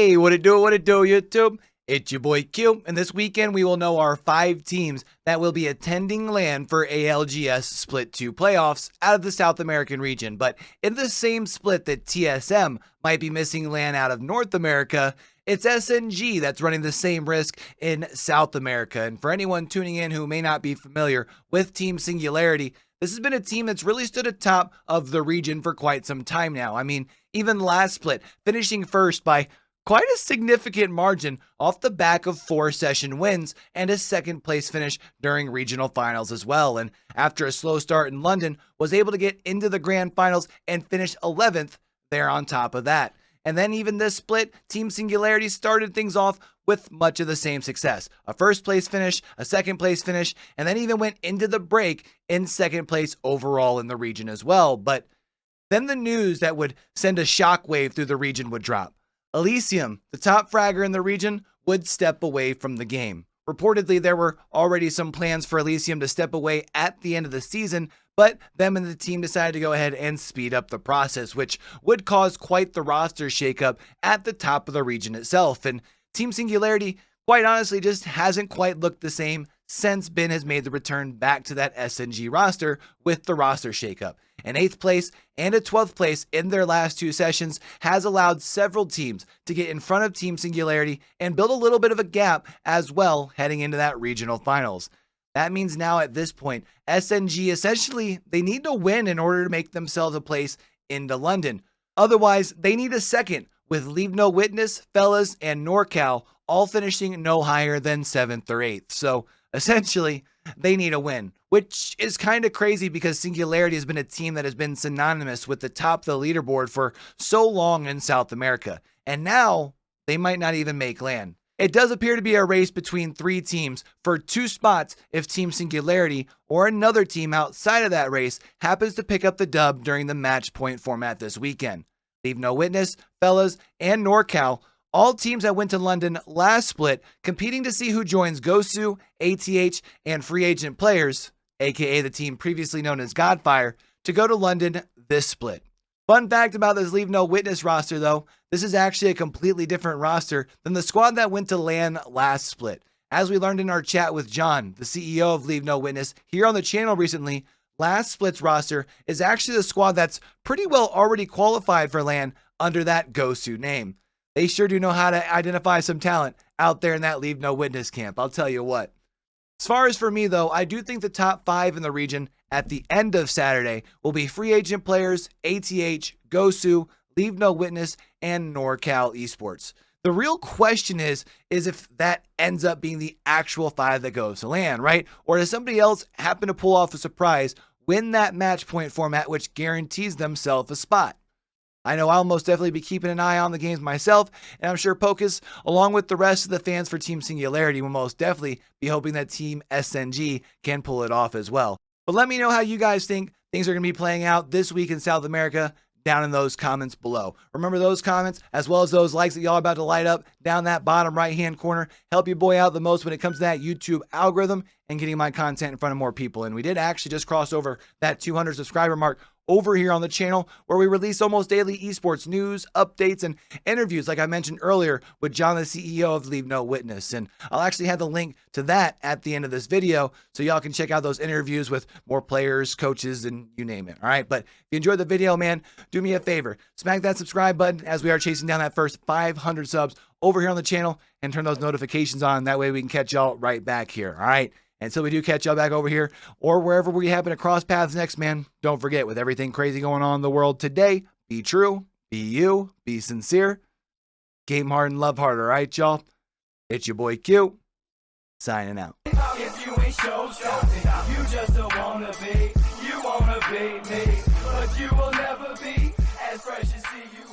Hey, what it do, YouTube? It's your boy Q, and this weekend we will know our 5 teams that will be attending LAN for ALGS Split 2 playoffs out of the South American region. But in the same split that TSM might be missing LAN out of North America, it's SNG that's running the same risk in South America. And for anyone tuning in who may not be familiar with Team Singularity, this has been a team that's really stood atop of the region for quite some time now. I mean, even last split, finishing first by quite a significant margin off the back of 4 session wins and a second place finish during regional finals as well. And after a slow start in London, was able to get into the grand finals and finish 11th there on top of that. And then even this split, Team Singularity started things off with much of the same success. A first place finish, a second place finish, and then even went into the break in second place overall in the region as well. But then the news that would send a shockwave through the region would drop. Elysium, the top fragger in the region, would step away from the game. Reportedly, there were already some plans for Elysium to step away at the end of the season, but them and the team decided to go ahead and speed up the process, which would cause quite the roster shakeup at the top of the region itself. And Team Singularity, quite honestly, just hasn't quite looked the same since Ben has made the return back to that SNG roster with the roster shakeup. An 8th place and a 12th place in their last 2 sessions has allowed several teams to get in front of Team Singularity and build a little bit of a gap as well heading into that regional finals. That means now at this point, SNG essentially, they need to win in order to make themselves a place into London. Otherwise, they need a second, with Leave No Witness, Fellas, and NorCal all finishing no higher than 7th or 8th. So essentially, they need a win, which is kind of crazy because Singularity has been a team that has been synonymous with the top of the leaderboard for so long in South America. And now they might not even make LAN. It does appear to be a race between 3 teams for 2 spots if Team Singularity or another team outside of that race happens to pick up the dub during the match point format this weekend. Leave No Witness, Fellas, and NorCal, all teams that went to London last split, competing to see who joins Gosu, ATH, and free agent players, aka the team previously known as Godfire, to go to London this split. Fun fact about this Leave No Witness roster though, this is actually a completely different roster than the squad that went to LAN last split. As we learned in our chat with John, the CEO of Leave No Witness, here on the channel recently, last split's roster is actually the squad that's pretty well already qualified for LAN under that Gosu name. They sure do know how to identify some talent out there in that Leave No Witness camp, I'll tell you what. As far as for me though, I do think the top 5 in the region at the end of Saturday will be free agent players, ATH, Gosu, Leave No Witness, and NorCal Esports. The real question is if that ends up being the actual 5 that goes to LAN, right? Or does somebody else happen to pull off a surprise, win that match point format, which guarantees themselves a spot? I know I'll most definitely be keeping an eye on the games myself, and I'm sure Pocus, along with the rest of the fans for Team Singularity, will most definitely be hoping that Team SNG can pull it off as well. But let me know how you guys think things are going to be playing out this week in South America down in those comments below. Remember, those comments, as well as those likes that y'all are about to light up down that bottom right-hand corner, help your boy out the most when it comes to that YouTube algorithm and getting my content in front of more people. And we did actually just cross over that 200 subscriber mark over here on the channel, where we release almost daily esports news, updates, and interviews, like I mentioned earlier with John, the CEO of Leave No Witness. And I'll actually have the link to that at the end of this video, so y'all can check out those interviews with more players, coaches, and you name it. All right, but if you enjoyed the video, man, do me a favor, smack that subscribe button as we are chasing down that first 500 subs over here on the channel, and turn those notifications on. That way we can catch y'all right back here. All right. Until we do catch y'all back over here or wherever we happen to cross paths next, man, don't forget, with everything crazy going on in the world today, be true, be you, be sincere, game hard and love hard, all right, y'all? It's your boy Q, signing out. If you ain't show something, you just don't wanna be. You wanna be me, but you will never be as fresh as see you.